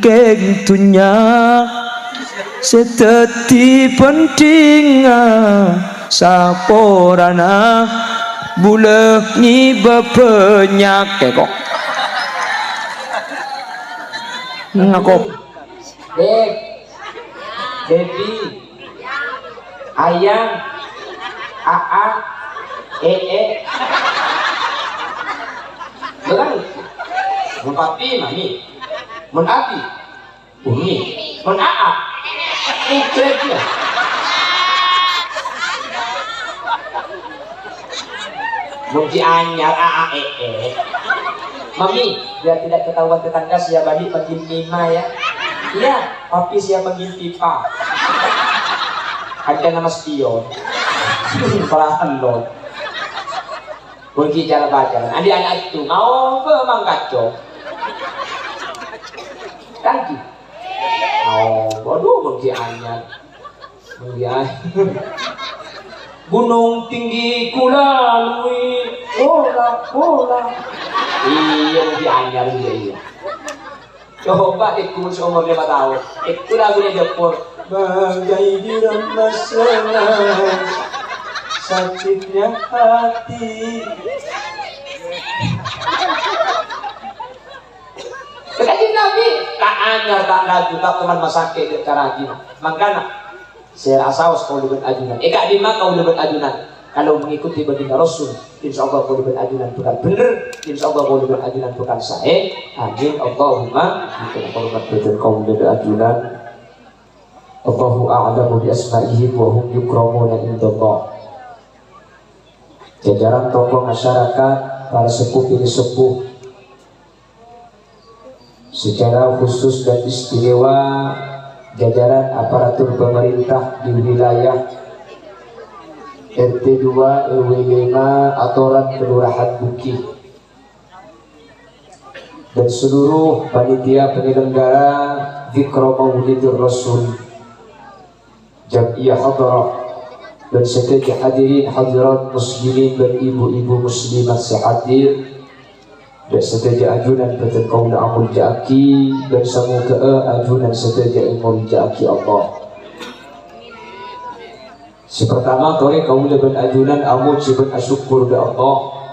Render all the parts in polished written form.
Keng tunya seteti penting saporana bulek ngiba penyakit kok ngakop Dek, Devi, Ayang, Aa, Betul? Mun papi, mami, mun abi, umi, mun aa, ikut dia. Mun si anyar aa Mami, biar tidak ketahuan tetangga siapa balik panggil Mima ya. Iya, papi siapa panggil Pipa. Ada nama spion. Perasaan lo. Pergi cara pacaran. Adik-anak itu mau memang kacau. Lagi. Oh, waduh, pergi anyar. Gunung tinggi kulalui, bola. Iya, pergi anyar iya. Coba ikut seumur 5 tahun. Ikut lagunya Jepur. Bagai dirama senang sakitnya hati. Kekajin Nabi tak anyar tak lagu tak teman masake di cara gini. Makanya saya rasa was kau lebih ajunan. Kak Dima kau lebih ajunan. Kalau mengikuti baginda Rasul, insya Allah kau lebih ajunan bukan bener. Insya Allah kau lebih ajunan bukan sahih. Amin. Allahumma kita kau lebih ajunan. Allahu a'lamu bi asma'ihi wa hum yukramuna indallah. Jajaran tokoh masyarakat, para sepuh ini sepuh, secara khusus dan istimewa jajaran aparatur pemerintah di wilayah RT 2 RW 5 Atoran Kelurahan Buki dan seluruh panitia penyelenggara Dzikra Maulidur Rasul Jam'iyah Hadrah dan seketika hadirin hadirat muslimin dan ibu-ibu muslimat sehadir dan seteja ajunan betul kaula amul jaki dan semoga ajunan seteja imul jaki Allah. Sepertama kau kaula ben ajunan amul sibat asyukur be Allah.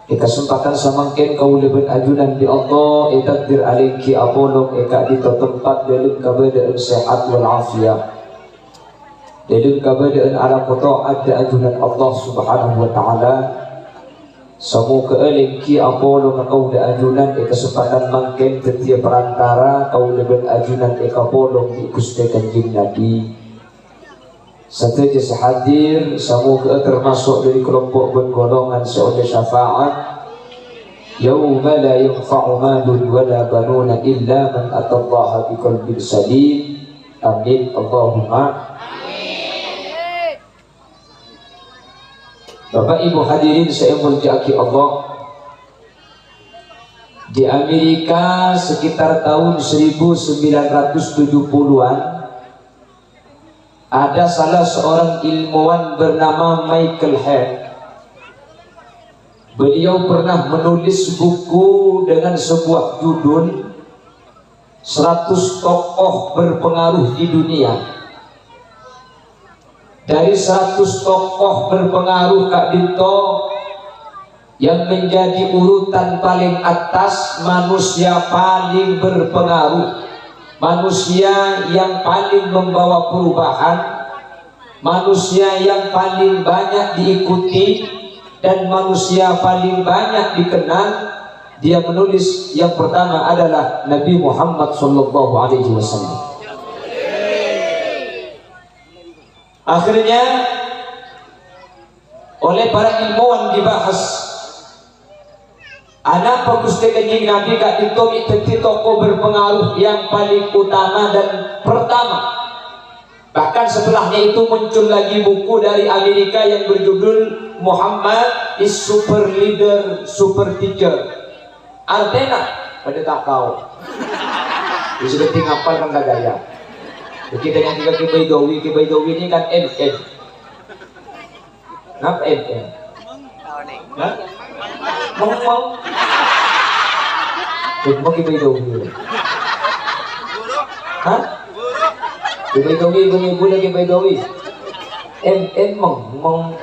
Eka kesempatan samangken kaula ben ajunan di Allah takdir aliki apolong eka di tempat dalam keadaan sehat wal afiat. Dalam keadaan ala qata'at ajunan Allah Subhanahu wa taala. Semoga aliki apolong kaula ajunan eka kesempatan mangken setiap perantara kaula ben ajunan eka polong di Gusti Kanjeng Nabi. Setelah sehadir, semoga termasuk dari kelompok bergolongan seoleh syafaat. Yauma la yanfa'u malun wala banuna illa man atallaha biqalbin salim. Amin. Allahumma. Bapak Ibu hadirin saya muliakan Allah. Di Amerika sekitar tahun 1970-an ada salah seorang ilmuwan bernama Michael Hart. Beliau pernah menulis buku dengan sebuah judul 100 tokoh berpengaruh di dunia. Dari 100 tokoh berpengaruh Kak Dinto, yang menjadi urutan paling atas manusia paling berpengaruh, manusia yang paling membawa perubahan, manusia yang paling banyak diikuti, dan manusia paling banyak dikenal. Dia menulis yang pertama adalah Nabi Muhammad SAW. Akhirnya oleh para ilmuwan dibahas, ada Gusti Kanjeng Nabi Kak Ditomi tenti tokoh berpengaruh yang paling utama dan pertama. Bahkan setelahnya itu muncul lagi buku dari Amerika yang berjudul Muhammad is Super Leader, Super Teacher. Artinya pada tak tahu. Sudah tinggal kan tak gaya. Kita yang tiga Kibaidowi ini kan MM. Kenapa MM? Hah? Ngomong. Mau kibaidawi. Hah? Kibaidawi, gula kibaidawi. Mong.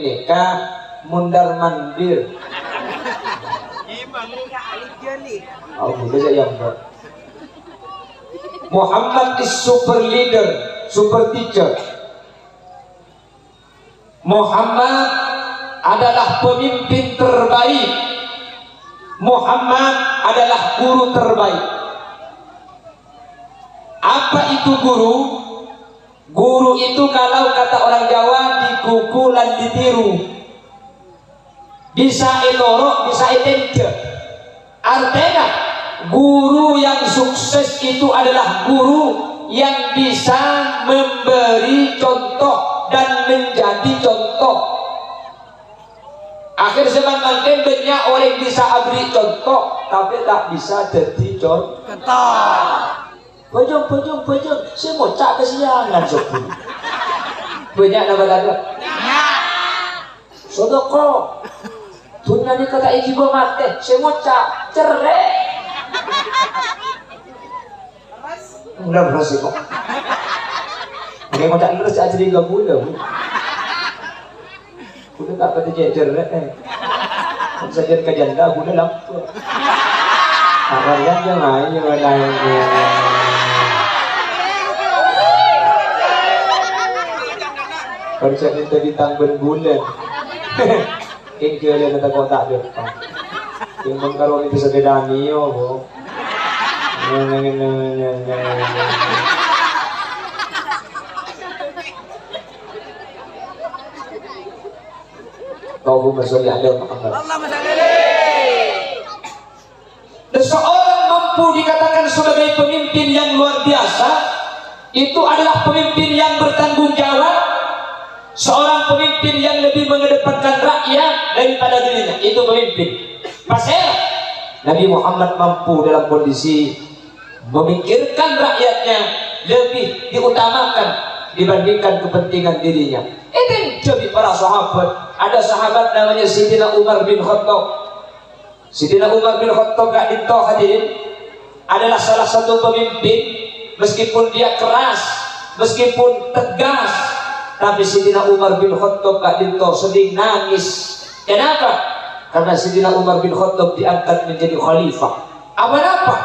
Nikah mundar mandir. Oh, bisa yang Muhammad is super leader, super teacher. Muhammad adalah pemimpin terbaik. Muhammad adalah guru terbaik. Apa itu guru? Guru itu kalau kata orang Jawa dikuku lan ditiru. Bisa elorok, bisa etente. Artinya guru yang sukses itu adalah guru yang bisa memberi contoh dan menjadi contoh. Akhir zaman nanti banyak orang bisa beri contoh tapi tak bisa jadi contoh. Bojong, saya mau cak kesiangan sopu. Banyak nama tadi. Sodoko, dunia ni kata iki mate, saya mau cak cerai. Udah beras kok. Ini mau cak beras aja di gabuda. Udah tak pada cerai. Saja kejanda, udah lampu. Kalian jangan konsep itu ditanggung bulan. Yang kalian kata kau tak depan. Yang mengkarun itu sededani yo. Kau pun masuk ada Muhammad. Seseorang mampu dikatakan sebagai pemimpin yang luar biasa, itu adalah pemimpin yang bertanggung jawab. Seorang pemimpin yang lebih mengedepankan rakyat daripada dirinya, itu pemimpin. Pasal Nabi Muhammad mampu dalam kondisi memikirkan rakyatnya lebih diutamakan dibandingkan kepentingan dirinya. Itu jadi para sahabat. Ada sahabat namanya Sayyidina Umar bin Khattab. Sayyidina Umar bin Khattab gak ditoh hadirin, adalah salah satu pemimpin. Meskipun dia keras, meskipun tegas, tapi Sayyidina Umar bin Khattab gak ditoh, sedih nangis. Kenapa? Karena Sayyidina Umar bin Khattab diangkat menjadi khalifah. Apa?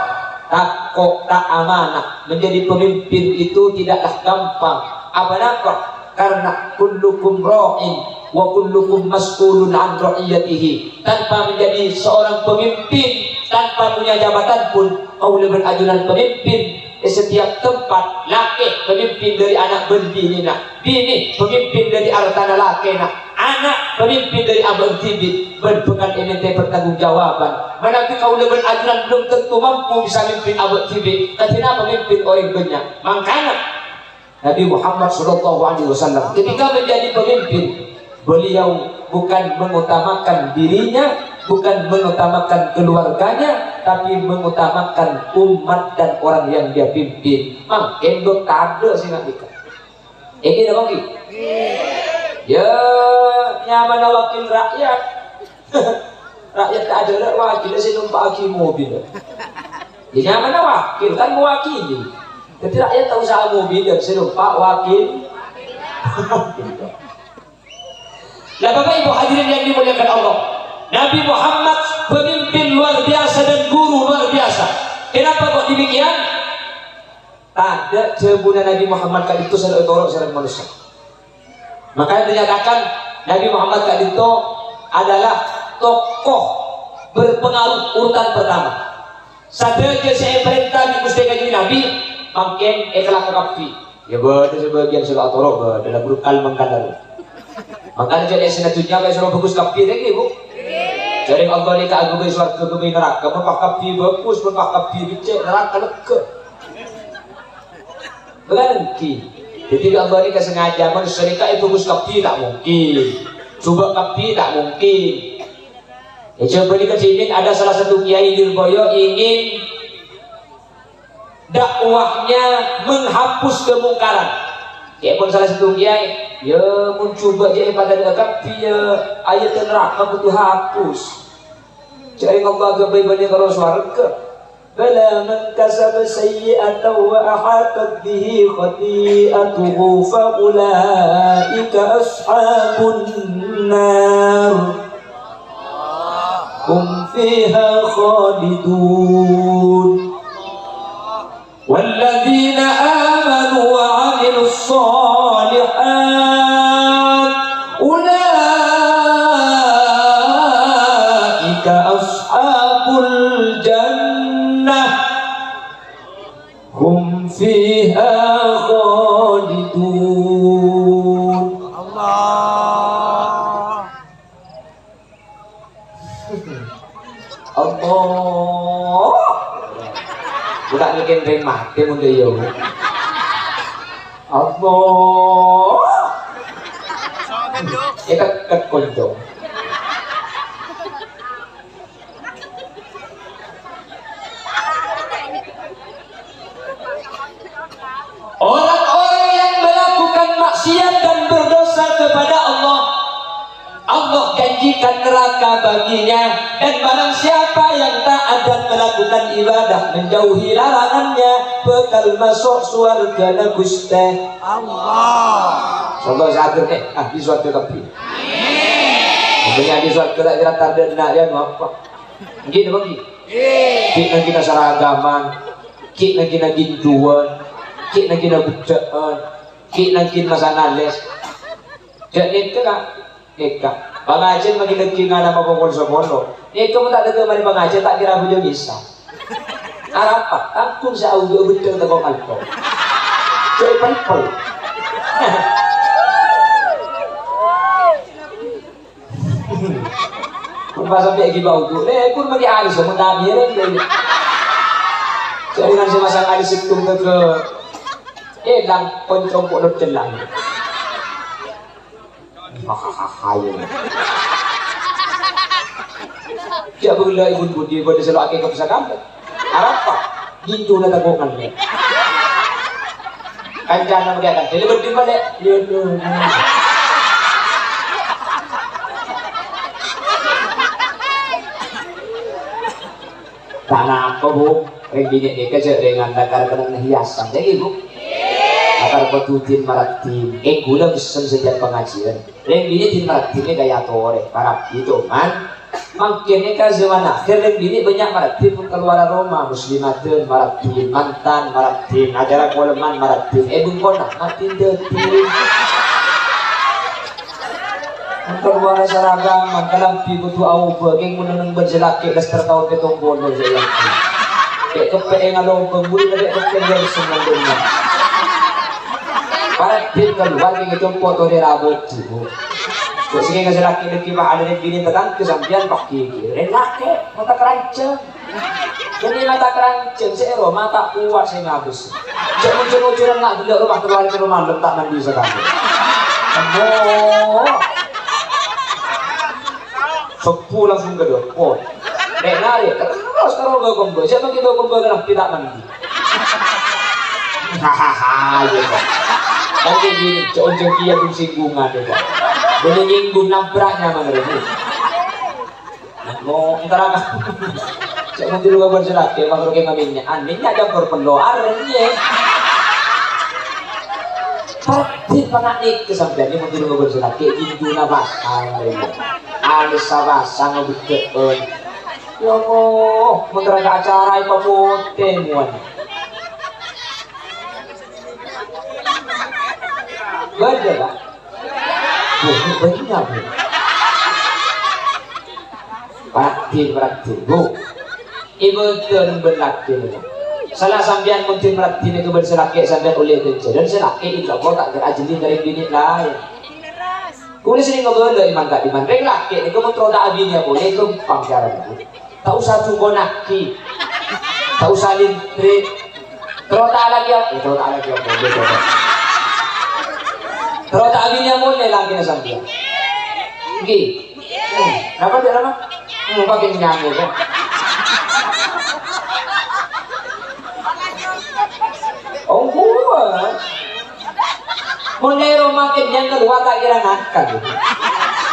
Tak amanah. Menjadi pemimpin itu tidaklah gampang. Apa? Karena kullukum ra'in wa kullukum mas'ulun an ra'iyatihi. Tanpa menjadi seorang pemimpin, tanpa punya jabatan pun kau lebih ajunan pemimpin. Di setiap tempat laki pemimpin dari anak bendina, bini pemimpin dari artana lakena, anak pemimpin dari abang tibit. Berpekan ini pertanggungjawaban. Menanti kau lebih ajunan belum tentu mampu bisa memimpin abang tibit. Ketika pemimpin orang banyak, makanya Nabi Muhammad SAW ketika menjadi pemimpin, beliau bukan mengutamakan dirinya, bukan mengutamakan keluarganya, tapi mengutamakan umat dan orang yang dia pimpin. Makin do tade sih nak nikah. Ini dah bagi. Ya nyaman wakil rakyat. Rakyat tak ada wakil, saya numpak aki mobil. Ya nyaman wakil kan mewakili. Jadi rakyat tak usah mobil, saya numpak wakil. Lah Bapak Ibu hadirin yang dimuliakan Allah, Nabi Muhammad pemimpin luar biasa dan guru luar biasa. Kenapa kok demikian? Ada cebunan Nabi Muhammad kali itu secara otorok secara manusia. Makanya dinyatakan Nabi Muhammad kali itu adalah tokoh berpengaruh urutan pertama. Saja saya perintah di Gusti Kanjeng Nabi, makin ikhlas kafi. Ya betul sebagian secara otorok dalam grup kalmangkan. Makanya jadi senatunya kayak suruh bagus kapi lagi bu. Jadi Allah ni keagung suarga kebun neraka, berpah kapi bagus, berpah kapi dicek neraka leke. Berganti. Jadi Allah ni kesengaja manusia ni kayak bagus kapi tak mungkin, coba kapi tak mungkin. Ya coba di kecilin ada salah satu kiai Lirboyo ingin dakwahnya menghapus kemungkaran. Kayak pun salah satu kiai, ya mun cuba je pada dekat dia ayat neraka butuh hapus. Cari Allah ke bayi kalau swarga. Bala man kasaba sayyi'atan wa ahatat bihi khati'atuhu fa ulaika ashabun nar. Hum fiha khalidun. والذين آمنوا وعملوا الصالحات أولئك أصحاب الجنة هم فيها خالدون. الله budak bikin remah dia mun dia Allah ikat konco orang-orang yang melakukan maksiat dan berdosa kepada Allah, Allah janjikan neraka baginya. Dan barang siapa yang taat dan melakukan ibadah, menjauhi larangannya, bekal masuk surga Gusti Allah. Contoh satu di suatu kopi. Punya di suatu tak terdena dia apa? Gini bagi. Kita kita seragaman, kita kita gintuan, kita kita bucaan, kita kita masanales. Jadi itu kan. Eka, pengajian bagi negeri ngana apa pokok sepono. Eka pun tak ada kemari pengajian tak kira punya bisa. Apa? Aku saya audio betul tak kau kalpo. Jadi pelpel. Pun pasal pergi bau tu, pun bagi alis semua dah biar ni. Jadi nanti masa alis itu ke, lang pencongkok nak celang. Hahaha. Dia bela ibu budi pada selalu akhir ke pesakam. Apa? Gitu nak takongan ni. Kanjana berkata, jadi berdiri balik. Tak apa bu, bini ni kerja dengan nakar kena hiasan. Jadi bu. Akar betutin maratin, gula bisa sejak pengajian. Reng bini tin maratin ni gaya tore, para itu man. Makin ni kan zaman akhir reng bini banyak maratin pun keluar Roma, muslimatin maratin, mantan maratin, ajaran koleman maratin. Bungkona maratin detin. Keluar seragam, dalam pibu tu awal bergeng menenang berjelaki dasar tahun ketong bono je yang. Kayak kepek ngalong pembuli dari kepek dari semua dunia. Para tim keluar yang itu foto di rambut tu. Sehingga kasi laki laki ada yang bini tetang kesampian pakai kiri laki mata keranceng. Jadi mata keranceng seero mata kuat saya ngabus. Jangan muncul-munculan nak dulu rumah keluar ke rumah letak mandi sekarang. Oh, sepu langsung ke dapur. Dek nari terus taruh ke kombo. Siapa kita kombo kena tidak mandi. Hahaha, gitu. Nanti gini, cocok dia pun singgungan deh, Pak. Boleh nyinggung nabraknya mana deh. Mau antara kan? Cak nanti lu kabar selaki, makro kayak ngaminnya. Anehnya ada perpeluarannya. Pasti penganik kesampean ini nanti lu kabar selaki. Itu nabasang deh. Alis sabasang ngebukeun. Ya Allah, mentera ke acara itu putih muan. Baca lah. Banyak bu. Praktik bu. Ibu tuan berlatih. Salah sambian mungkin berlatih ke berselaki sambian oleh kerja dan selaki itu kau tak kerajin dari bini lain. Kau sering ngobrol iman tak iman. Reng laki ni kau mau tak abinya boleh gampang cara itu. Tak usah tunggu naki. Tak usah lintrik. Terus tak lagi apa? Terus tak lagi apa? Boleh. Terus tak abinya boleh lagi na sambil. Oke. Kenapa dia lama? Pakai nyamuk kan? Oh, Mulai makin yang kedua tak kira nakal.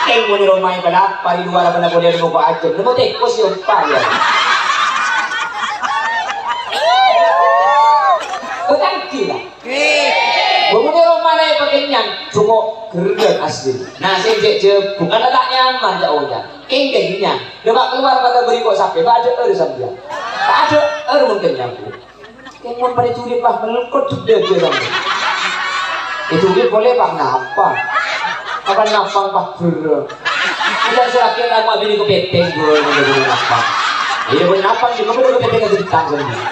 Keng mulai rumah yang pala pari dua lah pernah boleh mau aja. Nemu teko sih umpa ya. Berganti lah. Mulai rumah lain pakaian cuma gergen asli. Nah saya je bukan letak nyaman jauhnya. Keng kengnya. Demak keluar pada beri kok sampai. Tak ada sampai. Tak ada mungkin nyampu. Keng mau pada tulis lah melengkot sudah je sampai. Itu dia boleh pak ngapa? Akan ngapang pak ber. Tidak serakin lama bini ke peteng gue boleh ngapang. Iya boleh ngapang juga boleh ke peteng ke ditang sendiri.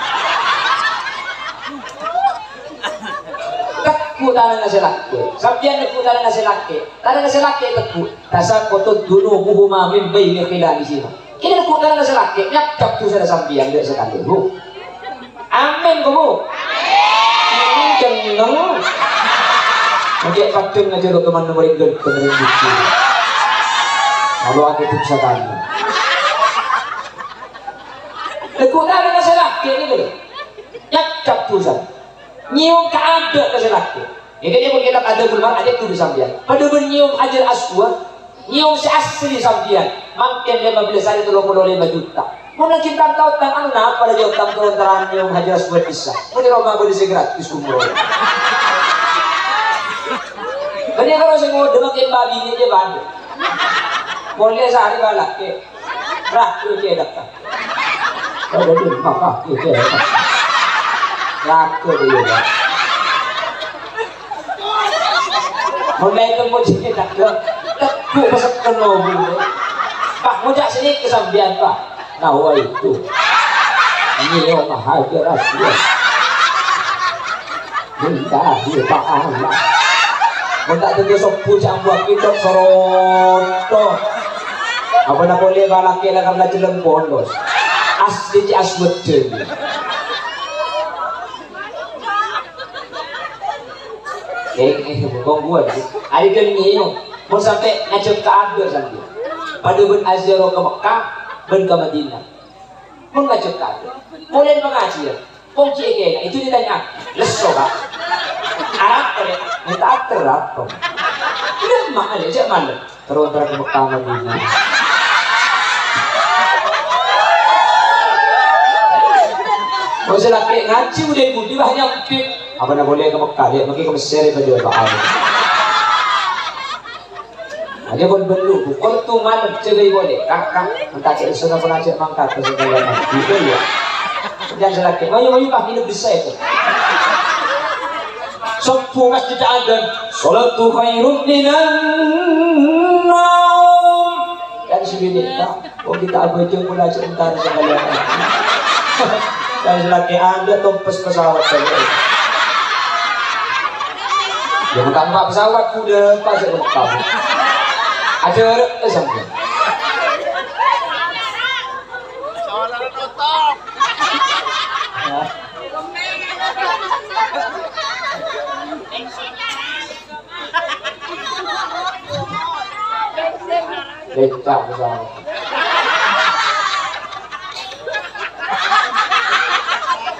Teku tanah nasi laki. Sampian teku tanah nasi laki. Tanah nasi laki teku. Dasar kotor dulu muhu mamim bayi ni kila di sini. Kini teku tanah nasi laki. Nyap cap tu saya sampian dia sekali bu. Amin kamu. Jangan. Nanti kadang aja lo teman nomor ingin benerin bukti. Kalau aku itu bisa tanya. Lekutan dengan selaki ini dulu. Nyakap tulisan. Nyium keada ke selaki. Ini dia berkitab ada berman ada tulis sambian. Pada bernyium hajar aswa. Nyium si asli sambian. Makin 15 hari 35 juta. Muna kita tahu tentang anak pada jauh tampil antara nyium hajar aswa bisa. Muna rumah boleh gratis umroh. Kaya kalau saya mau demakin babi ini aja banyak. Boleh sehari balak ke, rakyat je datang. Kalau dia maka itu je, rakyat dia dah. Mulai kemudian datang, tekuk pasal kenal. Pak mujak sini kesambian pak. Nah wah itu, ini orang hajar asli. Minta dia tak amat. Hendak tentu sopu cak buat kita soroto. Apa nak boleh balaki lah karena jalan polos. Asli cak aswat je. Kong buat. Ada ni yo. Mau sampai ngajak ke Abdul sampai. Pada ben Azhar ke Mekah, ben ke Madinah. Mau ngajak ke Abdul. Boleh mengaji. Kong cik kena itu ditanya. Leso kak. Arab ni, minta terap. Tidak mahal, je malam. Terus ke Mekah Madinah. Kalau saya laki ngaji udah budi banyak pik. Apa nak boleh ke Mekah dia, mungkin ke Mesir dia berdua Pak Ali. Dia pun belum. Kalau tu malam cegai boleh. Kakak, entah cik sudah pernah cik mangkat ke segala macam. Itu ya. Jangan saya laki. Mayu pak hidup bisa itu. Sofu masjid Adan, salatu khairun minan naum. Dan sebenarnya, oh kita abaca pula sebentar sekalian. Dan laki Anda tumpes pesawat saja. Ya bukan pak pesawat kuda, pak saya lupa. Ada sampai. Becak pesawat.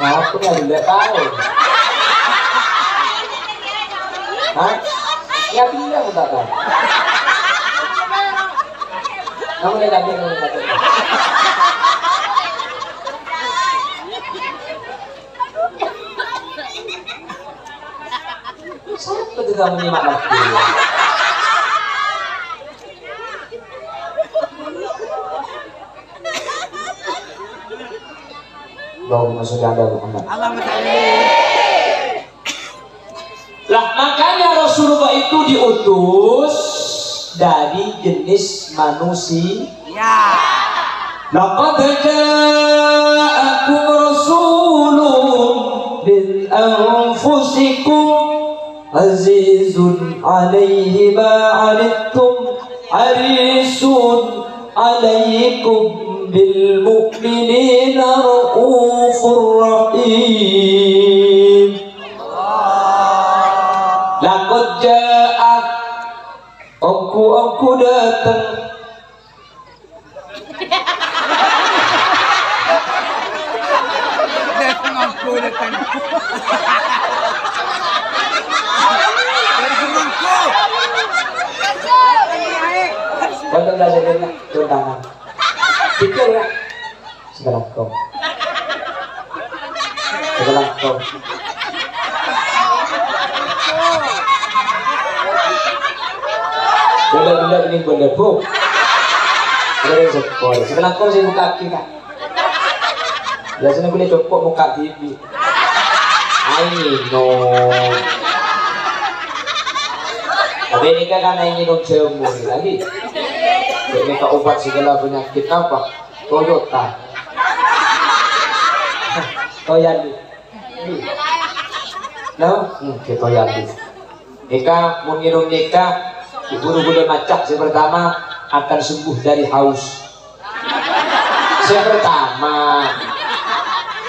Aku nggak tahu. Hah? Ya bilang tak tahu. Kamu lihat lagi kamu kata. Siapa tu kamu nyimak lagi? Allahumma sholli ala Muhammad. Lah makanya Rasulullah itu diutus dari jenis manusia. Laqad ja'akum rasulun min anfusikum azizun 'alaihi ma 'anittum harisun 'alaikum bil mu'minina raufur rahim. Laqad ja'ak aku datang. sekarang kau sekarang kau benda-benda ini benda bu ada sepoi sekarang kau sih buka kaki kan biasanya boleh copot muka TV no tapi ini kan minum jamu lagi ini ke obat segala penyakit apa Toyota Toyandi no ke Toyandi Eka mau minum Eka guru-guru macak yang pertama akan sembuh dari haus yang pertama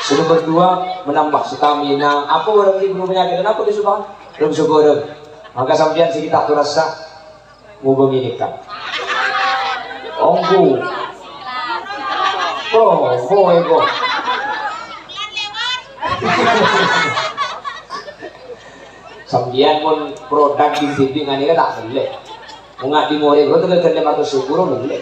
yang kedua menambah stamina apa orang ini belum penyakit kenapa disuruh belum syukur maka sampean sih kita tuh rasa mau begini kan onggu ego sampean pun produk di TV ngani kan tak boleh nggak dimore itu kan kerja atau syukur boleh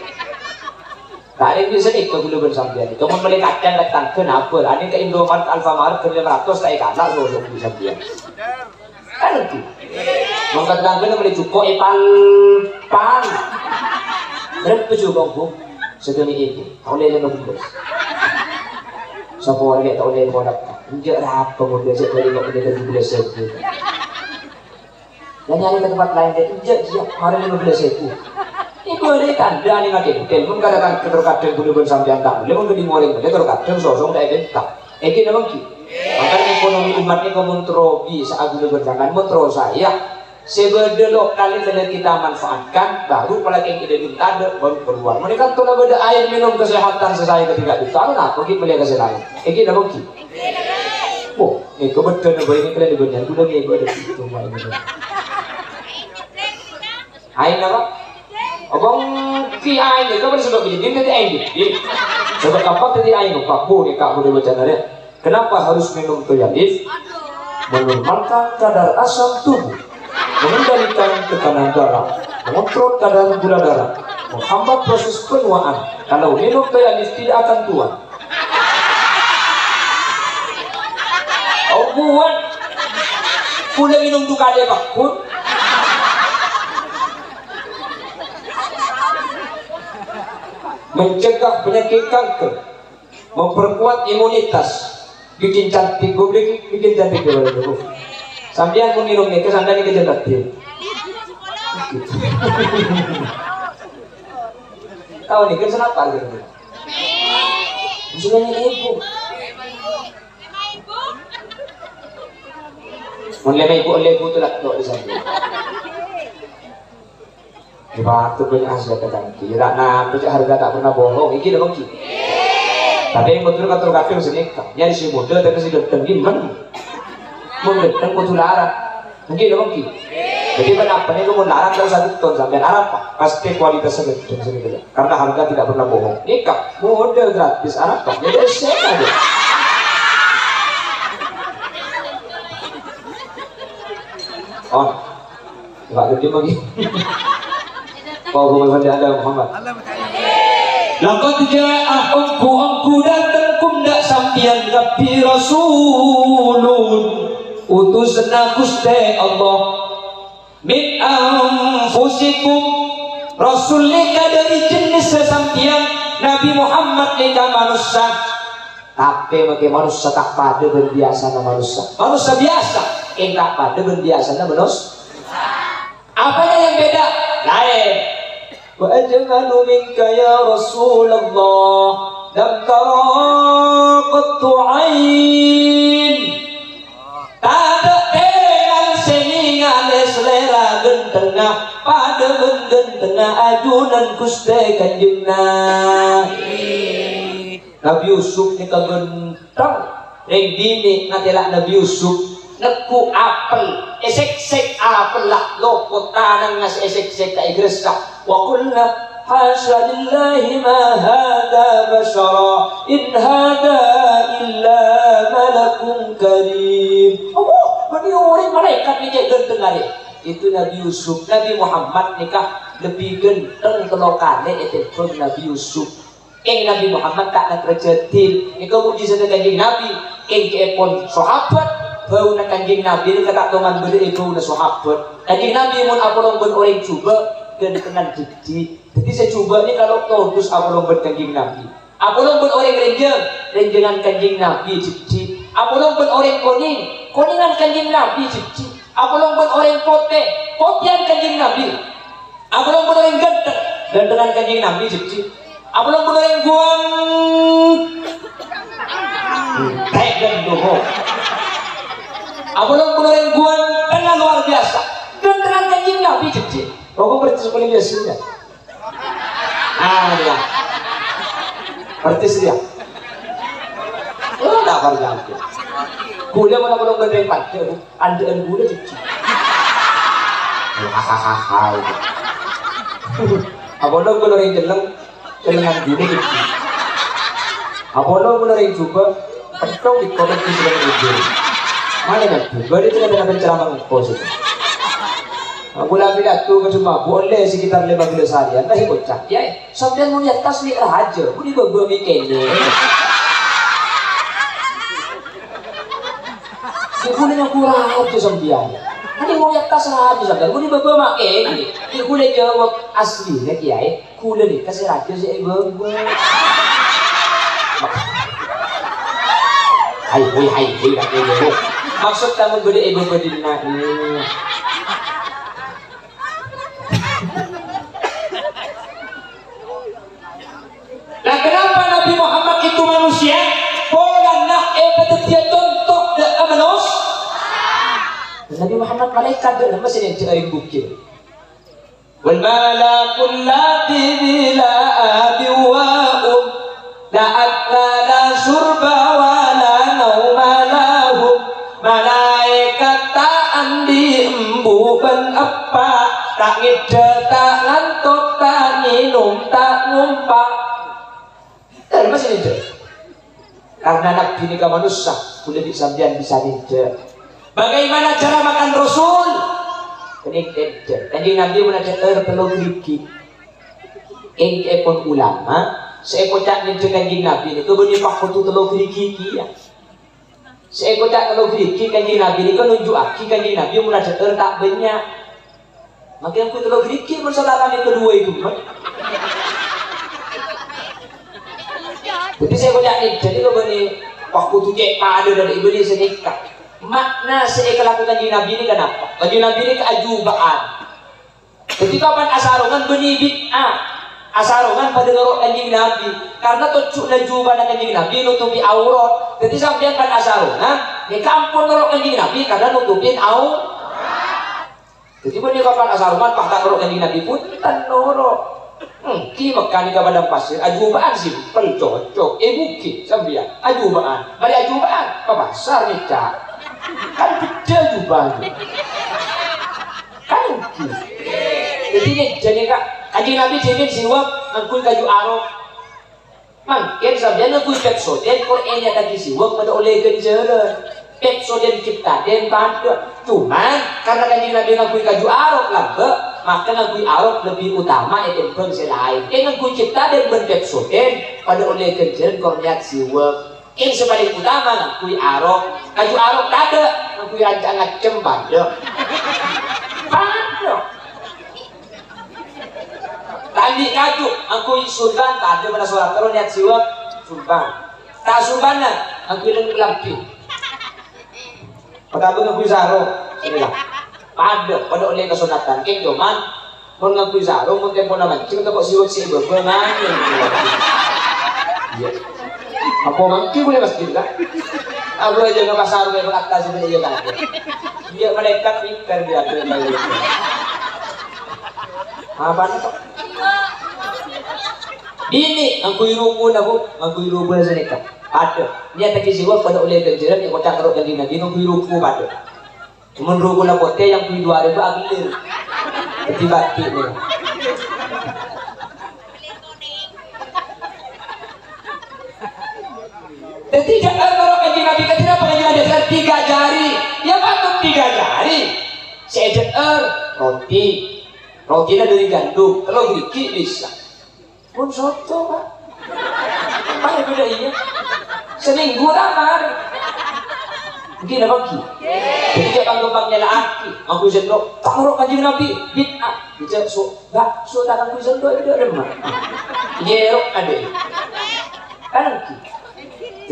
tadi bisa nih kalau belum sampean itu mau beli kacang datang kenapa ini ke Indomaret Alfamart kerja 100 tak kalah sosok bisa sampean kan itu mengatakan kena beli cukup pan berapa cukup bu segini itu tahun ini 15 siapa orang tahun ini mau dapat enggak apa model saya beli kok beli 17 dan nyari ke tempat lain dia enggak dia hari 15 itu itu ada tanda nih nggak detail pun kadang kadang dulu sampai tak boleh mungkin dimoreng dia kadang sosok tak identik ini memang makanya ekonomi umatnya kementrobi saat dulu berjangan mentro saya sebeda lokal yang kita manfaatkan baru kalau yang tidak minta baru keluar mereka kalau ada air minum kesehatan sesuai ketika itu nah pergi beli kesehatan ini memang oh ini kebetulan ini kalian benar sudah nih gue ada itu air apa abang si air ni kau sebab begini dia tadi air ni sebab apa tadi air ni kak boleh baca dari kenapa harus minum toyalif menormalkan kadar asam tubuh mengendalikan tekanan darah mengontrol kadar gula darah menghambat proses penuaan kalau minum toyalif tidak akan tua buat boleh minum tu kade bakun mencegah penyakit kanker memperkuat imunitas bikin cantik bikin cantik sampean pun minum ni kesan dari kerja cantik tahu ni kerja apa gitu sebenarnya ibu mulai ibu tu lah tu di sana Batu banyak hasil kecantik, tak nak pecah harga tak pernah bohong. Iki dah bangki. Tapi yang betul kata kafir senikah. Jadi si muda tapi si ganteng gimana? Mengganteng betul larang. Mungkin dah bangki. Jadi kenapa ni kamu larang kalau 1 ton sampai Arab? Pasti kualitasnya betul sedikit. Karena harga tidak pernah bohong. Nikah muda gratis Arab. Jadi sen aja. Oh, nggak gede lagi. Allahumma salli ala Muhammad. Laqad jaa angku datang kumda sampian Rabbi Rasulun utusna Gusti Allah min anfusikum Rasul lika dari jenis sesampian Nabi Muhammad lika manusia tapi bagi manusia tak pada berbiasa na manusia biasa tak pada berbiasa na manusia apanya yang beda lain wa ajmalu minka ya Rasulullah lam tara qattu ain tada dengan seningan selera gentengah pada gentengah ajunan Gusti kanjengna Nabi Yusuf ni kagentang ring dini ngatelak Nabi Yusuf neku apel esek-sek apel lah lopot tanang ngas esek-sek ka igreska wa qulna hasya lillahi ma hada bashara in hada illa malakun karim mani orang malaikat ni genteng ari itu Nabi Yusuf Nabi Muhammad nikah lebih genteng telokane itu Nabi Yusuf Nabi Muhammad tak nak rejetin. Ikaw mukjizat kanjeng Nabi. Keepon sahabat bau na kanjeng Nabi ni kata tongan beli bau na sahabat. Kanjeng Nabi mun apolong ben orang cuba kenan jadi. Jadi saya coba ni kalau terus apolong ben kanjeng Nabi. Apolong ben orang renjengan kanjeng Nabi jadi. Apolong ben orang koningan kanjeng Nabi jadi. Apolong ben orang potean kanjeng Nabi. Apolong ben orang gantengan kanjeng Nabi jadi. Apolong ben orang guang dan doho. Apolong ben orang guang dengan luar biasa. Gantengan kanjeng Nabi jadi. Kau berarti seperti biasanya. Ya. Berarti dia. Oh, tak berjam. Gula mana belum berempat je. Andaan gula cuci. Hahaha. Apolong belum orang jeleng, jelengan gula cuci. Apolong belum orang coba, pencong di koleksi sedang ujian. Mana nak? Baru itu ada penceramah positif. Aku lagi tu ke cuma boleh sekitar 15 harian, dah bocah. Ya, sampai mau lihat tasbih aja, budi bebe mikirnya. Ibunya kurang aja sampean. Ini mau lihat tas aja sampean, budi bebe makanya. Ibu dah jawab aslinya kiai, kula ni kasih raja si ibu. Hai, tak boleh. Maksud kamu beri ibu berdina ni. Nah, kenapa Nabi Muhammad itu manusia? Pola nak dia contoh dan manusia. Nabi Muhammad malaikat dalam mesin yang cari bukti. Wal malakul lati bila abi wa la akla la surba wa la nauma lahum. Malaikat tak andi embu ben apa tak ngide tak ngantuk tak minum tak ngumpak. Dari masih itu. Karena Nabi ini manusia, boleh disambian bisa tidak. Bagaimana cara makan Rasul? Ini tidak. Kanjeng Nabi menajak perlu gigi. Ini pun ulama. Saya kocak ni kanjeng Nabi ni. Kau beri pakai tu telur gigi ya. Saya kocak telur gigi kanjeng Nabi ni. Kau nunjuk aki kanjeng Nabi menajak tak banyak. Maka aku telur gigi mensaudara yang kedua itu. Jadi saya kocak ni. Jadi kau beri waktu tu cek pada dari ibu ni sedekah. Makna saya lakukan kanjeng Nabi ni kenapa? Kanjeng Nabi ni keajubaan. Ketika kapan asarongan beni bid'ah. Asarongan pada ngorok kanjeng Nabi. Karena tujuh najubah kanjeng Nabi nutupi aurat. Jadi sampai kan asarongan di kampung ngorok kanjeng Nabi karena nutupin aurat. Jadi beni kapan asarongan pak tak ngorok kanjeng Nabi pun tan ngorok. Ki makan di padang pasir, ajubaan simpel cocok. Bukit sambian, ajubaan. Mari ajubaan, ke pasar ni cak. Kan beda ajubaan. Kan ki. Jadi ni jadi kak, kanjeng Nabi jamin siwak ngangkul kaju arok. Mangkin sambian ngangkul pepsoden, Quran yang tadi siwak pada oleh genjeren. Pepsoden cipta den pada. Cuman karena kanjeng Nabi ngangkul kaju arok lambe. Maka ngakui arok lebih utama itu pun selain. Ngakui cipta dan berpepsoden pada oleh kerjaan korniat siwak. Yang sepaling utama ngakui arok. Kaju arok tak ada. Ngakui rancang ngacem pada. Pada. Tadi kaju ngakui surban tak ada pada suara korniat siwak surban. Tak surbanan ngakui lengkap lampi. Pada apa ngakui sarok? Sinilah. Pada oleh kesunatan keng cuman mun ngakui sarung mun tempo naman cing tepok siwak si bebengan iya apa mangki boleh mas juga aku aja nggak sarung yang atas ini iya kan dia malaikat pikir dia tuh apa nih ini ngakui rumpun aku ngakui rumpun senekat ada dia tak siwak pada oleh kejaran yang kocak kerok kanjeng Nabi ngakui rumpun pada menurut gula pote yang punya 2000 agilir bati-bati ni ketiga kalau kanjeng Nabi kenapa kanjeng Nabi ada 3 jari ya patut 3 jari seeder roti dari gandum kalau gigi bisa pun soto pak Banyak beda iya. Seminggu ramar. Mungkin apa lagi? Jadi dia kang nyala aki. Aku sendok. Taruh kanjeng Nabi. Bid'ah. Dia tak takkan ku sendok itu ada mah. Yerok ada. Kan lagi.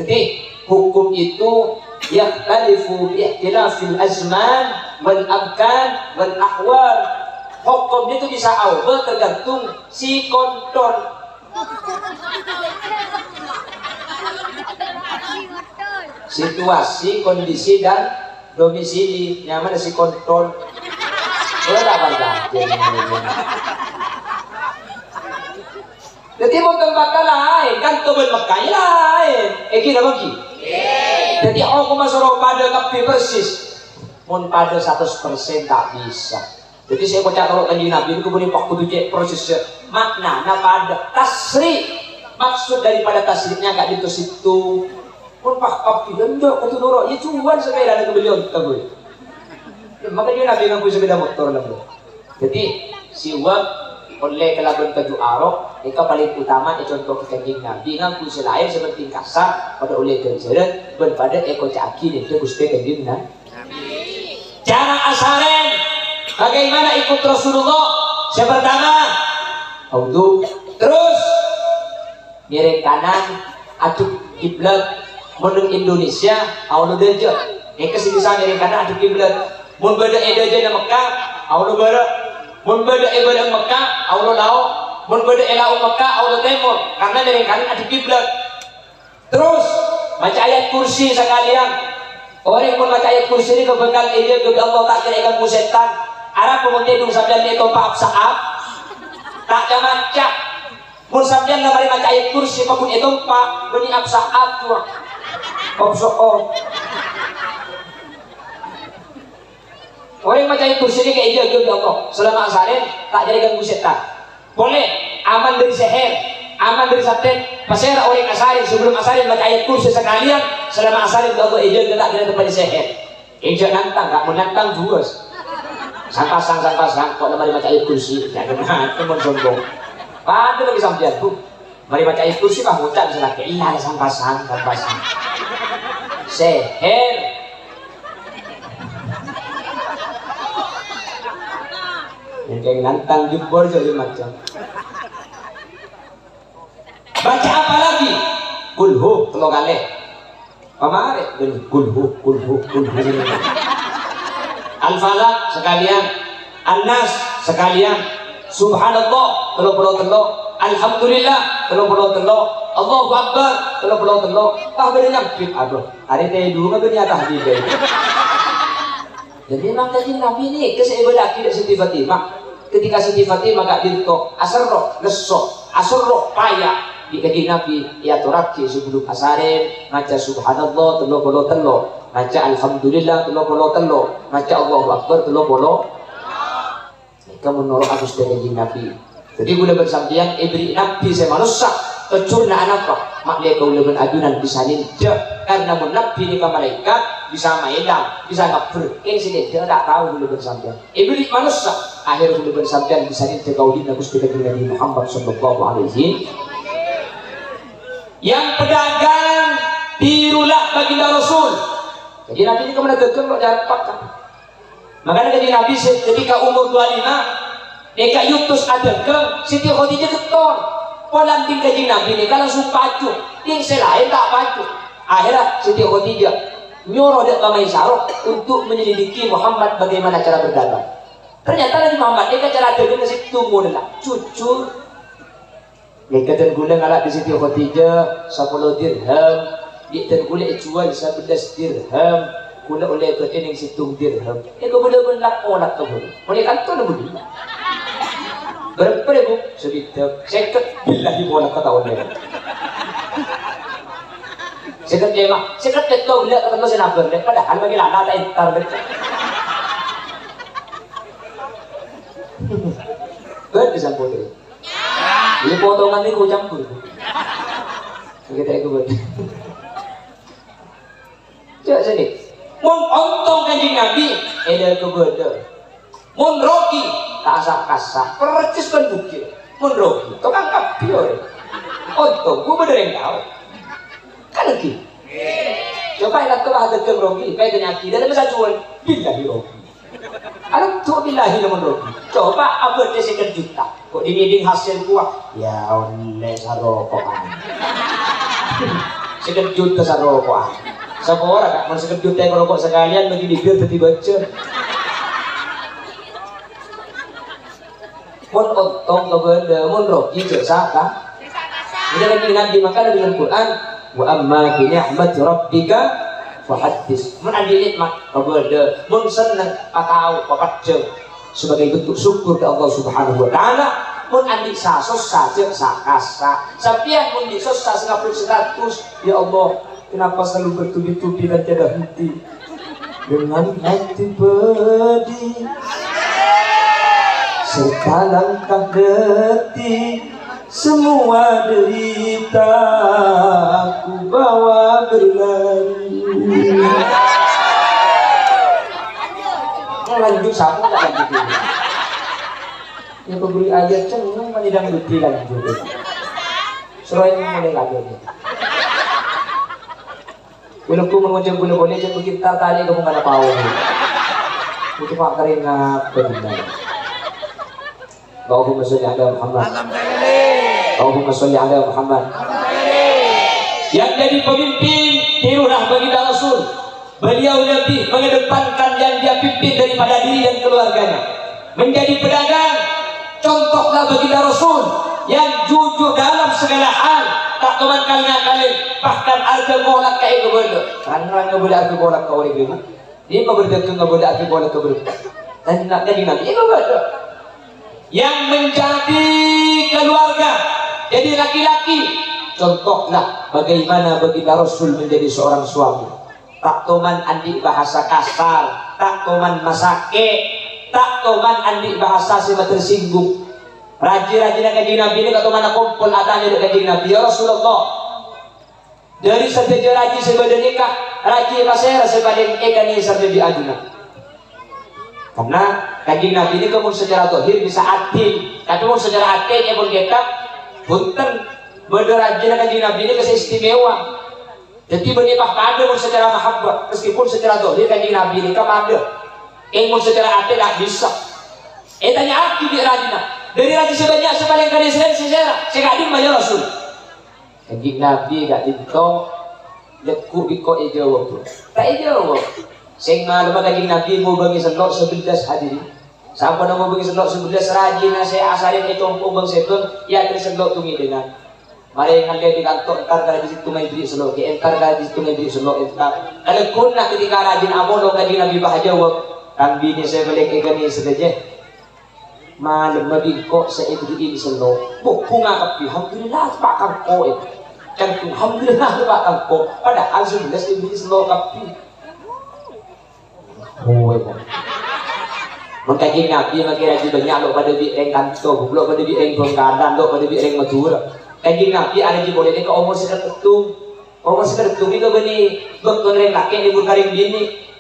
Jadi hukum itu yakhtalifu bi'ikhtilafil azman wal amkan wal ahwal. Hukum itu bisa ubah tergantung si kontrol. Situasi, kondisi dan domisili. Yang mana si kontrol. Berapa jadi mau tempat lain kan kebun Mekah lain. Kita bagi. Jadi aku masuk pada kapi persis. Mun pada 100% tak bisa. Jadi saya baca kalau kanjeng Nabi itu kemudian waktu itu prosesnya makna pada tasri, maksud daripada tasriknya gak di situ. Mun pak kapi gendok itu nurut ya cuman sepeda itu beliau kita boleh. Maka dia Nabi ngaku sepeda motor lah bro. Jadi siwak oleh kelaban baju arok, mereka paling utama contoh kanjeng Nabi ngaku selain seperti kasar pada oleh ganjaran pada eko caki itu gusti kanjeng Nabi. Cara asaren bagaimana ikut Rasulullah? Yang pertama, wudu, terus miring kanan, aduk kiblat. Menurut Indonesia, awal deja. Yang kesini miring kanan aduk kiblat. Mun beda edaja na Mekah, awal bara. Mun beda ibadah Mekah, awal lau. Mun beda elau Mekah, awal timur. Karena miring kanan aduk kiblat. Terus baca ayat kursi sekalian. Orang pun baca ayat kursi ini kebekal ide kepada Allah tak kira ikan setan. Arab pemuti dong sampean itu paap saab. Tak ada macam. Mun sampean ngamari baca ayat kursi pun itu pak beni absaab tuh. Opso. Orang baca ayat kursi ini kayak ide kepada Allah. Selama asarin tak jadi ganggu setan. Boleh aman dari seher, aman dari saten. Pasal orang asarin sebelum asarin baca ayat kursi sekalian. Selama asarin Allah ide tak kira tempat seher. Ije nantang, gak menantang juas. Sang pasang, kok mari baca ayat kursi, jangan nanti mensombong. Pada lagi sampean tuh, mari baca ayat kursi mah ngucap bisa lagi. Iya, sang pasang. Seher. Yang kayak nantang jebol jadi macam. Baca apa lagi? Kulhu, telo kali. Pamare, kulhu. Al-Falaq sekalian, An-Nas sekalian, Subhanallah telo, Alhamdulillah telo, Allahu Akbar telo. Tak bedanya kip aduh. Hari teh dulu kan beda tahdid. Jadi memang kanjeng Nabi ini keseibadah tidak Siti Fatimah. Ketika Siti Fatimah gak dirto, asarro lesok, asarro payah. Di kanjeng Nabi ya turaki sebelum asarin, maca Subhanallah telo. Maca Alhamdulillah telo, maca Allahu Akbar telo. Mereka menurut Agus dari Nabi. Jadi gula bersampian ibri Nabi saya manusia kecurna anak kok maklia kau lebih adunan bisa ninja karena Nabi ni malaikat bisa mainan bisa ngapur ini sih dia tak tahu gula bersampian ibri manusia akhir gula bersampian bisa ninja kau di Agus dari Nabi Muhammad Sallallahu Alaihi. Yang pedagang tirulah baginda Rasul. Jadi Nabi ini kemana gegem kok dapat kan? Makanya jadi Nabi ketika umur 25 Eka yutus ada ke Siti Khadijah keton polan ting kaji Nabi ini kan langsung pacu ting selain tak pacu. Akhirnya Siti Khadijah nyuruh dia ke Maisarah untuk menyelidiki Muhammad bagaimana cara berdagang. Ternyata Nabi Muhammad Eka cara dagang nasi tunggu lah cucur Eka dan gula ngalak di Siti Khadijah 10 dirham di dan gula jual 11 dirham gula oleh keting situng dirham Eka boleh berlak olak tu boleh kantor boleh berapa ribu? Sebidang seket billahi boleh ketahuan seket lima seket itu bila ketemu senabar padahal bagi lana tak entar betul bisa putri ini potongan ini ku campur kita ikut betul cak sini mun ontong kanjeng Nabi ada kebetul mun roki tak asap-asap percis kan bukit mun roki tukang kapior ontong ku bener yang tahu lagi. Coba ilat ke bahasa ke rogi, kayak ternyaki dan masa jual billahi rogi. Alam tu billahi namun rogi. Coba apa dia second juta, kok diniding hasil kuah, ya oleh sarokokan. Second juta sarokokan. Siapa orang kak, mau second juta yang rokok sekalian bagi bibir tadi baca. Mun ontong kepada mun rogi jasa kan? Jadi lagi Nabi maka dengan Quran. Wa amma bi ni'mati rabbika fahaddits. Mun adi nikmat kepada mun seneng atau papace sebagai bentuk syukur ke Allah Subhanahu wa taala. Mun andi sasos saja sakasa. Sampeyan mun di sos 100 ya Allah, kenapa selalu bertubi-tubi dan tiada henti? Dengan hati pedih serta langkah detik, semua derita aku bawa berlari. Lanjut sama tak lanjut ini. Yang beri ayat cengung menidang bukti lanjut. Selain mulai lanjut. Kalau aku mengucap boleh jadi kita tadi kamu mana tahu. Itu pak keringat benar. Allahumma sholli ala Muhammad. Allahumma sholli ala Muhammad. Yang jadi pemimpin tirulah baginda Rasul. Beliau lebih mengedepankan yang dia pimpin daripada diri dan keluarganya. Menjadi pedagang, contohlah baginda Rasul yang jujur dalam segala hal, tak teman kalian bahkan harga golak kayak kebenar. Karena boleh harga golak kau ini begitu. Dia berdagang boleh harga golak kau begitu. Dan nak jadi nabi itu betul. Yang menjadi keluarga, jadi laki-laki, contohlah bagaimana baginda Rasul menjadi seorang suami. Tak toman andi bahasa kasar, tak toman masake, tak toman andi bahasa sema tersinggung. Rajin-rajin kanjeng Nabi ini tak toman kumpul adanya dengan kanjeng Nabi ya Rasulullah. Dari seteja rajin sebadan nikah, rajin pasera sebadan ikan ini serta di aduna. Karena kanjeng Nabi ini kemun secara zahir bisa adil, tapi pun secara adilnya pun kita punten berderajat kanjeng Nabi ini keseistimewa. Jadi bernipak pada pun secara mahabbah, meskipun secara zahir kanjeng Nabi ini kepada, pun secara adil tak bisa. Tanya aku di rajina, dari rajin sebanyak sepaling kali sejarah, sekali banyak Rasul. Kanjeng Nabi gak ditong, lekuk biko jawab tu, tak jawab. Sing malam kanjeng Nabi mau bagi selok 11 hadirin. Sampai mau bagi selok 11 rajin saya asalin compo bang setun ya terselok tungi dengan. Mari ngalir di kantor entar kalau di situ main beri selok, entar kalau di situ main beri selok entar. Kalau kun nak ketika rajin amon kanjeng Nabi bahjawab, kan bini saya balik ikan ini saja. Malam mabik kok saya beri selok. Bunga kapi, alhamdulillah pak kangko itu. Kan alhamdulillah pak kangko. Padahal 11 beri selok kapi. Oh, mengkaji Nabi makira di banyak lo pada bireng kanto, lo pada bireng bongkaran, lo pada bireng madura. Kaji Nabi ada di boleh ke umur seketung itu bani dokter reng kakek ibu karing bini.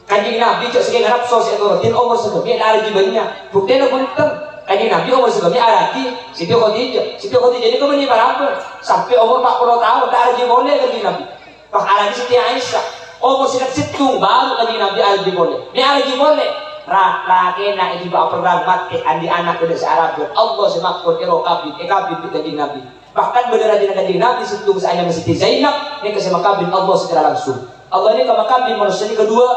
Kaji Nabi cok sekian harap sos itu rutin umur seketung ada di banyak. Bukti lo punten. Kaji Nabi umur seketung ada di Siti Khadijah ini ke bani barang sampai umur 40 tahun tak ada di boleh kaji Nabi. Pak ada di Siti Aisyah. Umur seketung baru kaji Nabi ada di boleh. Ini ada di boleh. Laki nak ibu perang mati andi anak dari searab Allah semakut kabin di kaji Nabi. Bahkan berderajat kanjeng Nabi sentuh saya Siti Zainab ini ke semakabin Allah secara langsung. Allah ini ke makabin manusia ini kedua.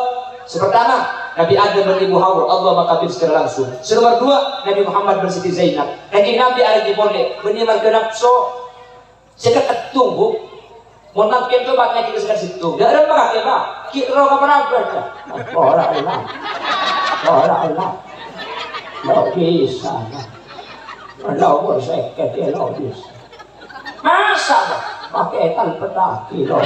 Sepertama Nabi Adam dan Ibu Hawa Allah makabin secara langsung. Nomor dua Nabi Muhammad dan Siti Zainab. Kanjeng Nabi ada di boleh benih marga nafsu sekat tunggu. Mau makin tu baknya kita sekat situ. Dah ada apa kita? Kita roh kapan apa? Orang Allah. Lo bisa. Lo boleh kita lo bisa. Masa pakai tal petaki lo.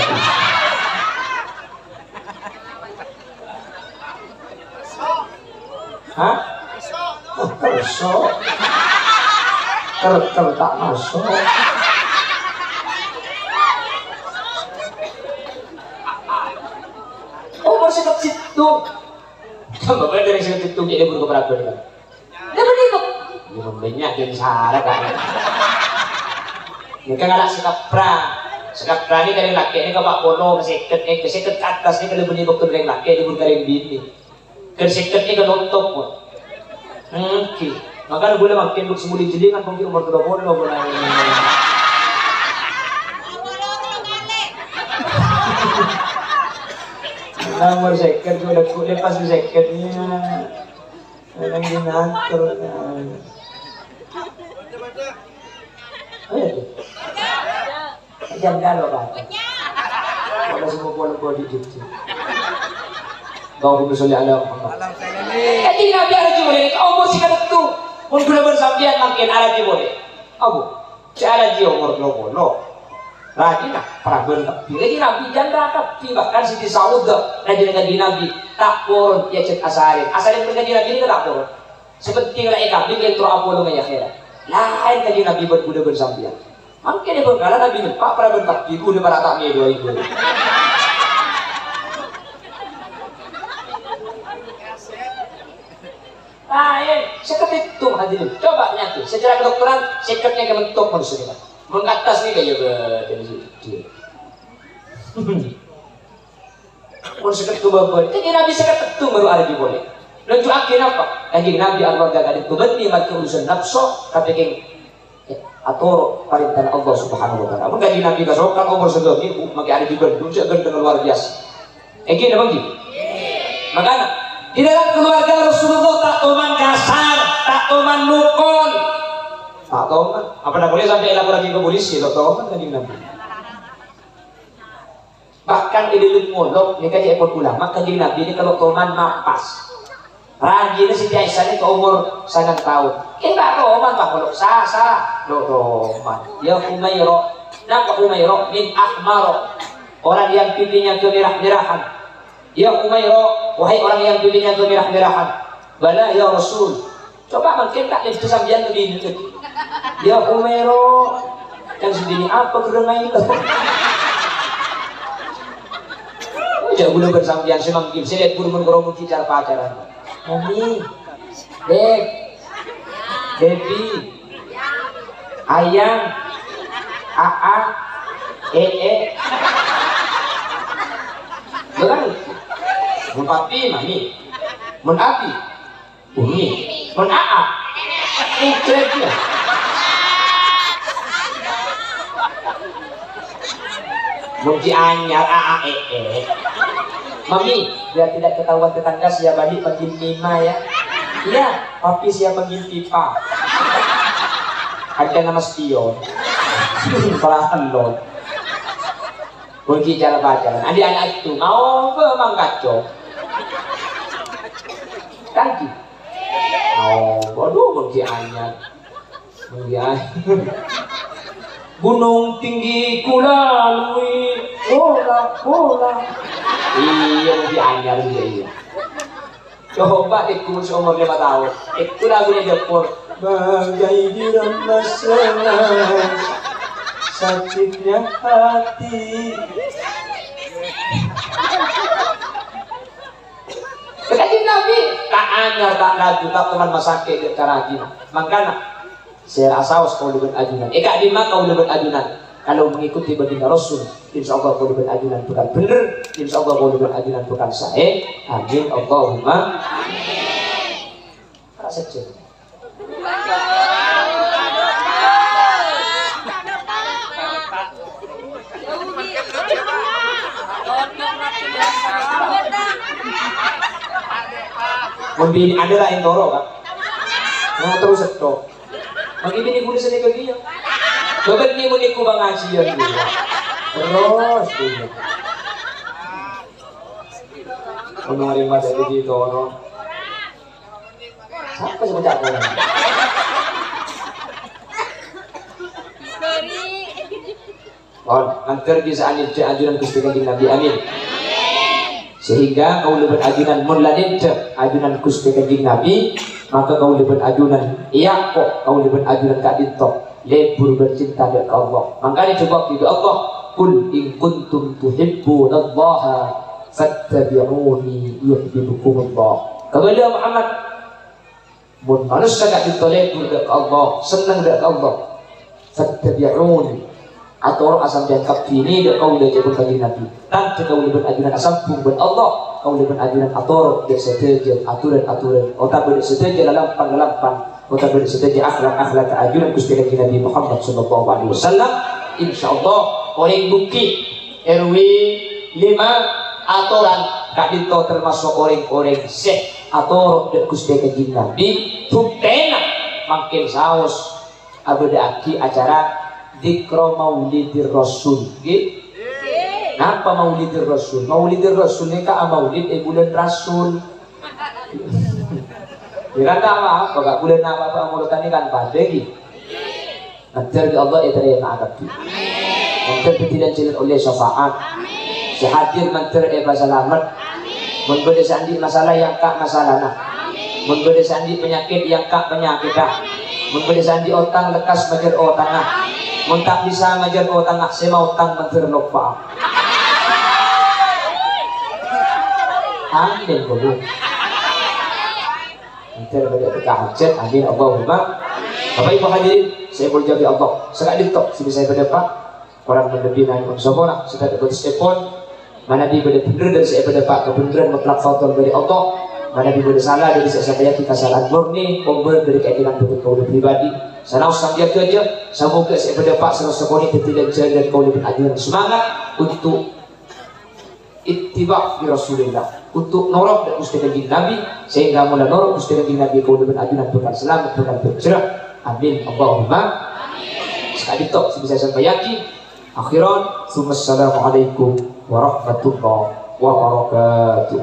Hah? Kerso. Ker tak masuk. Oh masih ke situ. Coba dari situ jadi berkeberapa dia. Dia begitu. Dia banyak yang sarah kan. Mereka nggak sikap perang, Sekap berani kali laki ini kabak pono keseket ke atas ni kalau beli dokter dari laki di burung bini. Keseket ni kalau top pun. Oke. Maka boleh makin bersemuli jelingan mungkin umur 20 boleh. Nomor seket sudah lepas di seketnya. Memang dinatur. Jangan galau Pak. Kalau semua pola di situ. Kau pun soleh alam. Jadi Nabi ada boleh. Kau umur sih kan tu. Pun guna bersambian makin ada boleh. Abu, cara dia umur 20. Lagi nak peraban tapi lagi Nabi janda tapi bahkan Siti Saudah raja dengan Nabi tak pun dia cek asarin bergaji Nabi ini tak pun. Seperti lah kambing yang terapolong ya akhirat. Lain kaji Nabi berbuda bersambian. Mungkin dia berkala Nabi nempak peraban tapi udah para tak ni 2000. Seket itu hadirin. Coba nyatu. Secara kedokteran, seketnya kementok manusia. Mengatas ni kayak dari situ. Pun seket tu berbuat. Jadi Nabi seket itu baru ada di boleh. Lanjut akhir apa? Kanjeng Nabi keluarga kadang berhenti mati urusan nafsu, tapi keng atau perintah Allah Subhanahu Wa Taala. Pun kanjeng Nabi kasokan umur segini, maka ada di berdua dengan luar biasa. Egin apa gitu? Makanya di dalam keluarga Rasulullah tak toman kasar, tak toman nukul, tak toman. Apa nak boleh sampai lapor lagi ke polisi? Tak toman kanjeng Nabi. Bahkan di dalam molok, ni kaji ekor ulama kanjeng Nabi ini kalau toman napas. Rajin si Aisyah ini ke umur 9 tahun. Kita toman pak molok sasa, toman. Ya Humairah, nak Humairah bin Ahmar, orang yang pipinya kemerah-merahan. Ya Umairah, wahai orang yang pipinya kemerah-merahan. Bala ya Rasul. Coba makin tak itu sambian tu di itu. Ya Umairah, kan sendiri apa kerenai itu? Jangan guna bersambian semang kim. Saya lihat burung korong bicara pacaran. Mami, Dek, Devi, Ayang, Aa, Betul. Mun papi mami, mun abi umi, mun aa ikret ya. Mun ci anyar aa mami biar tidak ketahuan tetangga siapa balik panggil Mima ya. Iya, papi siapa panggil Pipa. Ada nama spion. Perahan loh. Kunci cara pacaran. Adik-anak itu mau memang kacau. Kanki. Oh, waduh kunci anyar. Gunung tinggi kulalui, bola. Iya kunci anyar iya. Coba ikut seumur 5 tahun. Itu lagunya Depur. Bagai diramas sakitnya hati. Kaji Nabi tak anyar tak lagu tak teman masake ke karajin. Makanya saya rasa kau lebih ajunan. Kak Dima kau lebih ajunan. Kalau mengikuti baginda Rasul, insya Allah kau lebih ajunan bukan benar. Insya Allah kau lebih ajunan bukan sahih. Amin Allahumma. Tak seceh. Membini ada lain toro kan? Nah terus seto. Mengibini kulit seni ke dia. Beban ni muniku bang ngaji ya dia. Terus dia. Menari masa di toro. Siapa sih bocah orang? Oh, nanti bisa ajunan Gusti Kanjeng Nabi amin. Sehingga kau lebih ajunan mulanin ajunan Gusti Kanjeng Nabi, maka kau lebih ajunan iya kok kau lebih ajunan Kak Dinto lebur bercinta kepada Allah. Makanya coba kita Allah kul in kuntum tuhibbunallaha fattabi'uni yuhibbukumullah. Kepada Muhammad mun manusia Kak Dinto lebur kepada Allah, senang kepada Allah, fattabi'uni atau asam dan kapini dak kau dah jebut kanjeng Nabi tan kau lebih ajunan asam pun Allah kau lebih ajunan atur dak seteja aturan otak ber seteja lalampan otak ber seteja akhlak ajunan Gusti kanjeng Nabi Muhammad sallallahu alaihi wasallam insyaallah orang bukit RW 5 aturan kak dito termasuk orang-orang syekh atau dak Gusti kanjeng Nabi tuktena makin saus abada aki acara Dikro Maulidir Rasul, gitu? Napa Maulidir Rasul? Maulidir Rasul ni ka Maulid bulan Rasul. Kira apa? Kalau bulan apa mulutan ni kan pada gitu. Nanti Allah itu yang agak tu. Nanti tidak jalan oleh syafaat. Sehadir nanti selamat. Memberi sandi masalah yang kak masalah nah. Memberi sandi penyakit yang kak penyakit dah. Memberi sandi otang lekas majer otang nah. Mentak bisa ngajar kau tangak semau tang menteri lupa. Amin kau. Menteri pada kehajat. Amin Allahumma. Bapak Ibu hadirin, saya berjanji Allah. Sekali tok, sini saya berdepan. Orang berlebih naik bersama. Sudah dapat telepon. Mana di benar dari saya berdepan kebenaran mutlak fatul dari Allah. Mana di salah dari saya kita salah murni. Umber dari keinginan betul kau pribadi. Sana usang dia kerja, semoga saya berdapat serasa-serasa tidak jalan kau lebih ajuran semangat untuk ittiba' di Rasulullah, untuk norok dan Gusti kanjeng Nabi sehingga mula norok Gusti kanjeng Nabi kau lebih ajuran bekal selamat bekal bercerah. Amin Allahumma. Sekali tok bisa sampai yakin. Akhiran, assalamualaikum warahmatullahi wabarakatuh.